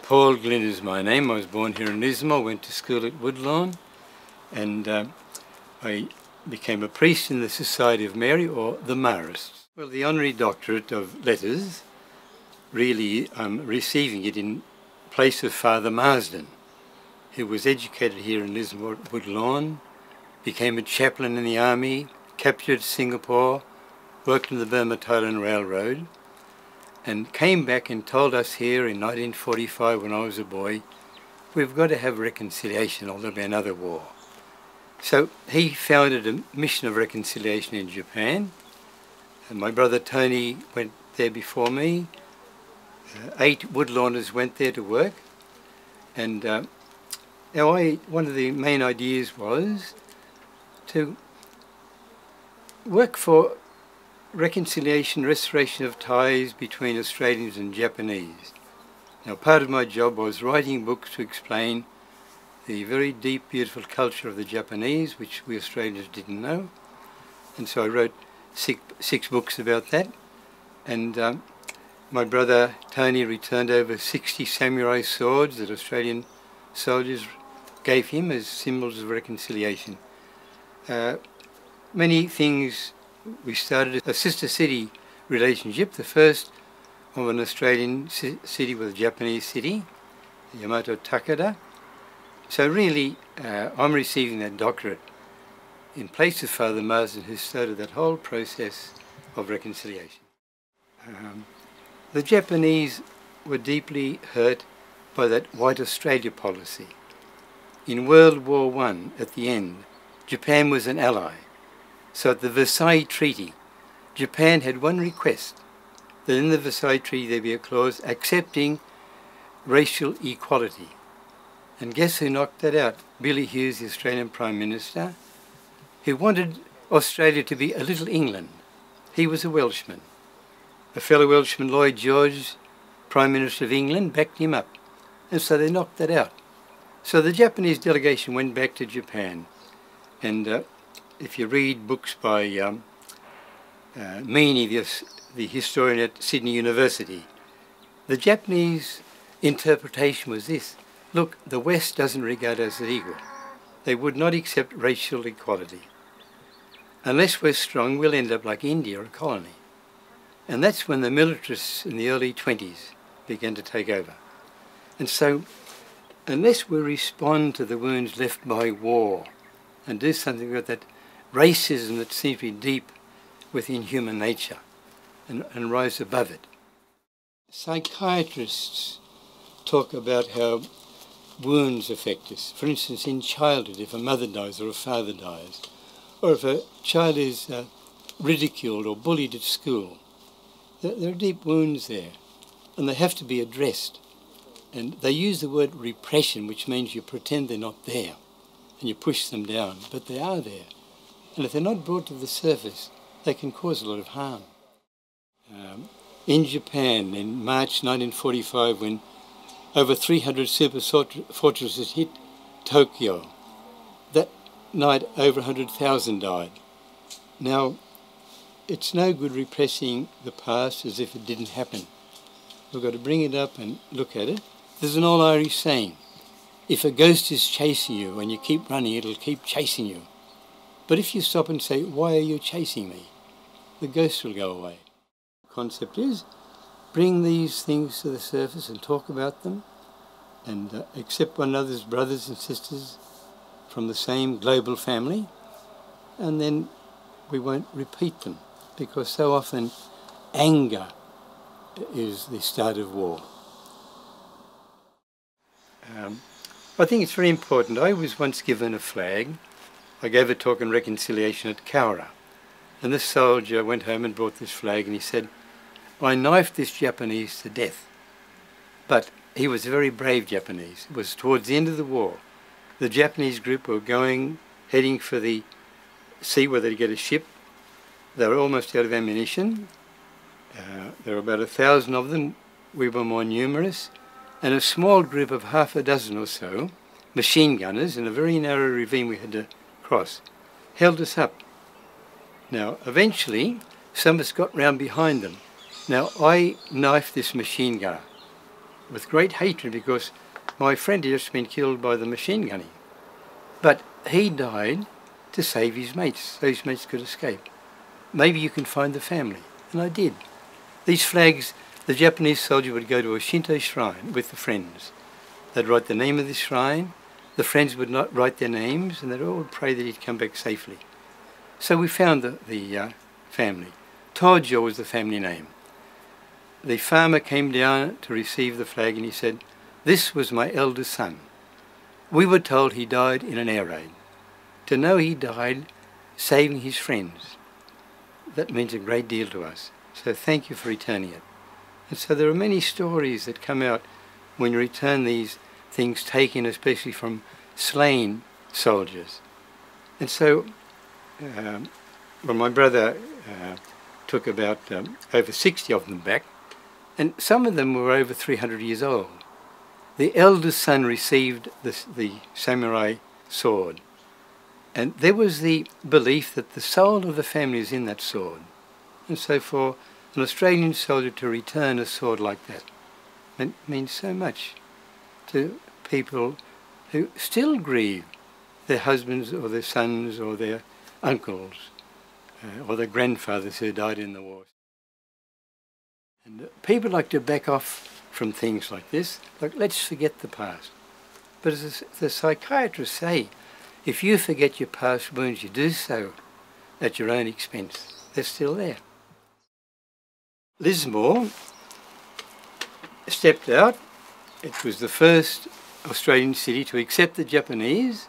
Paul Glynn is my name. I was born here in Lismore, went to school at Woodlawn, and I became a priest in the Society of Mary, or the Marists. Well, the honorary doctorate of letters, really I'm receiving it in place of Father Marsden, who was educated here in Lismore at Woodlawn, became a chaplain in the army, captured Singapore, worked in the Burma-Thailand Railroad, and came back and told us here in 1945 when I was a boy, we've got to have reconciliation or there'll be another war. So he founded a mission of reconciliation in Japan, and my brother Tony went there before me. 8 Woodlawners went there to work, and one of the main ideas was to work for reconciliation, restoration of ties between Australians and Japanese. Now, part of my job was writing books to explain the very deep, beautiful culture of the Japanese, which we Australians didn't know. And so I wrote six books about that. And my brother Tony returned over 60 samurai swords that Australian soldiers gave him as symbols of reconciliation. Many things. We started a sister city relationship, the first of an Australian city with a Japanese city, Yamato Takeda. So really, I'm receiving that doctorate in place of Father Marsden, who started that whole process of reconciliation. The Japanese were deeply hurt by that White Australia policy. In World War I, at the end, Japan was an ally. So at the Versailles Treaty, Japan had one request, that in the Versailles Treaty there be a clause accepting racial equality. And guess who knocked that out? Billy Hughes, the Australian Prime Minister, who wanted Australia to be a little England. He was a Welshman. A fellow Welshman, Lloyd George, Prime Minister of England, backed him up. And so they knocked that out. So the Japanese delegation went back to Japan, and if you read books by Meany, the historian at Sydney University, the Japanese interpretation was this: look, the West doesn't regard us as equal. They would not accept racial equality. Unless we're strong, we'll end up like India, a colony. And that's when the militarists in the early 20s began to take over. And so, unless we respond to the wounds left by war and do something about that racism that seems to be deep within human nature and rise above it. Psychiatrists talk about how wounds affect us. For instance, in childhood, if a mother dies or a father dies, or if a child is ridiculed or bullied at school, there are deep wounds there, and they have to be addressed. And they use the word repression, which means you pretend they're not there, and you push them down, but they are there. And if they're not brought to the surface, they can cause a lot of harm. In Japan, in March 1945, when over 300 super fortresses hit Tokyo, that night over 100,000 died. Now, it's no good repressing the past as if it didn't happen. We've got to bring it up and look at it. There's an old Irish saying, if a ghost is chasing you and you keep running, it'll keep chasing you. But if you stop and say, why are you chasing me? The ghost will go away. The concept is, bring these things to the surface and talk about them, and accept one another's brothers and sisters from the same global family, and then we won't repeat them, because so often anger is the start of war. I think it's very important. I was once given a flag. I gave a talk on reconciliation at Cowra, and this soldier went home and brought this flag, and he said, I knifed this Japanese to death. But he was a very brave Japanese. It was towards the end of the war. The Japanese group were heading for the sea where they'd get a ship. They were almost out of ammunition. There were about 1,000 of them. We were more numerous. And a small group of half a dozen or so, machine gunners, in a very narrow ravine we had to cross, held us up. Now, eventually, some of us got round behind them. Now, I knifed this machine gunner, with great hatred because my friend had just been killed by the machine gunning. But he died to save his mates, so his mates could escape. Maybe you can find the family. And I did. These flags, the Japanese soldier would go to a Shinto shrine with the friends. They'd write the name of the shrine, the friends would not write their names, and they'd all pray that he'd come back safely. So we found the family. Tojo was the family name. The farmer came down to receive the flag and he said, "This was my eldest son. We were told he died in an air raid. To know he died saving his friends, that means a great deal to us. So thank you for returning it." And so there are many stories that come out when you return these things taken especially from slain soldiers. And so, well, my brother took about over 60 of them back, and some of them were over 300 years old. The eldest son received the samurai sword, and there was the belief that the soul of the family is in that sword. And so for an Australian soldier to return a sword like that, it means so much to people who still grieve their husbands or their sons or their uncles or their grandfathers who died in the war. And people like to back off from things like this, like let's forget the past. But as the psychiatrists say, if you forget your past wounds, you do so at your own expense. They're still there. Lismore stepped out. It was the first Australian city to accept the Japanese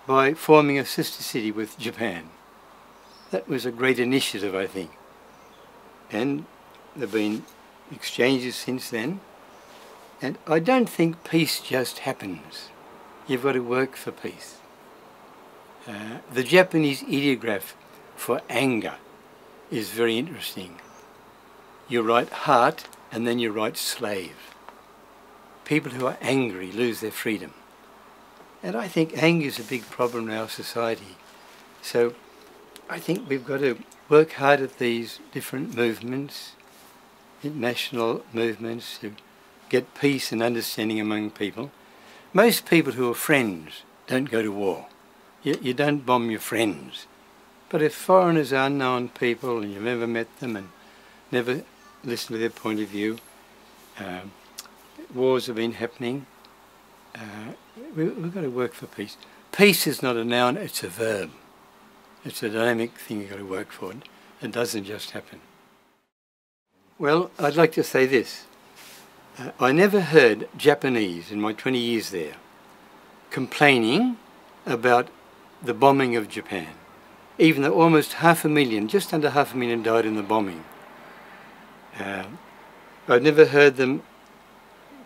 by forming a sister city with Japan. That was a great initiative, I think. And there have been exchanges since then. And I don't think peace just happens. You've got to work for peace. The Japanese ideograph for anger is very interesting. You write heart and then you write slave. People who are angry lose their freedom. And I think anger is a big problem in our society. So I think we've got to work hard at these different movements, national movements, to get peace and understanding among people. Most people who are friends don't go to war. You don't bomb your friends. But if foreigners are unknown people and you've never met them and never listened to their point of view, wars have been happening, we've got to work for peace. Peace is not a noun, it's a verb. It's a dynamic thing you've got to work for. It doesn't just happen. Well, I'd like to say this. I never heard Japanese in my 20 years there complaining about the bombing of Japan, even though almost 500,000, just under 500,000 died in the bombing. I've never heard them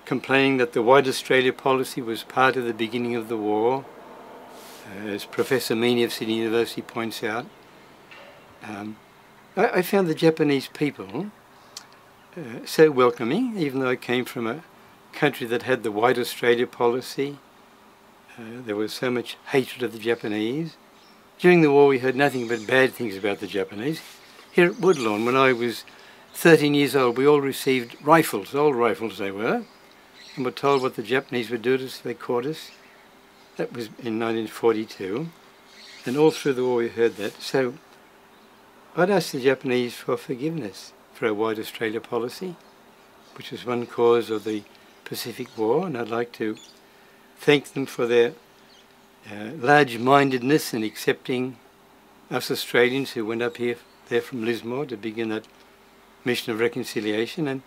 complaining that the White Australia policy was part of the beginning of the war, as Professor Meany of Sydney University points out. I found the Japanese people so welcoming, even though I came from a country that had the White Australia policy. There was so much hatred of the Japanese. During the war we heard nothing but bad things about the Japanese. Here at Woodlawn, when I was 13 years old, we all received rifles, old rifles they were, and were told what the Japanese would do to us if they caught us. That was in 1942, and all through the war we heard that. So I'd ask the Japanese for forgiveness for our White Australia policy, which was one cause of the Pacific War, and I'd like to thank them for their large-mindedness in accepting us Australians who went up there from Lismore to begin that mission of reconciliation, and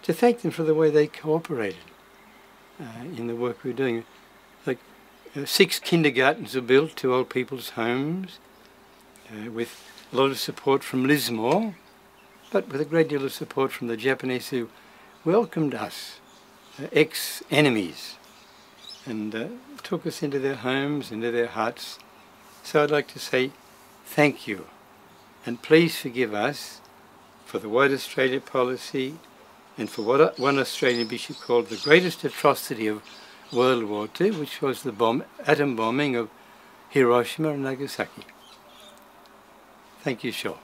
to thank them for the way they cooperated in the work we're doing. Like 6 kindergartens were built, 2 old people's homes, with a lot of support from Lismore, but with a great deal of support from the Japanese who welcomed us, ex-enemies, and took us into their homes, into their hearts. So I'd like to say thank you, and please forgive us for the White Australia policy and for what one Australian bishop called the greatest atrocity of World War II, which was the atom bombing of Hiroshima and Nagasaki. Thank you, Shaw.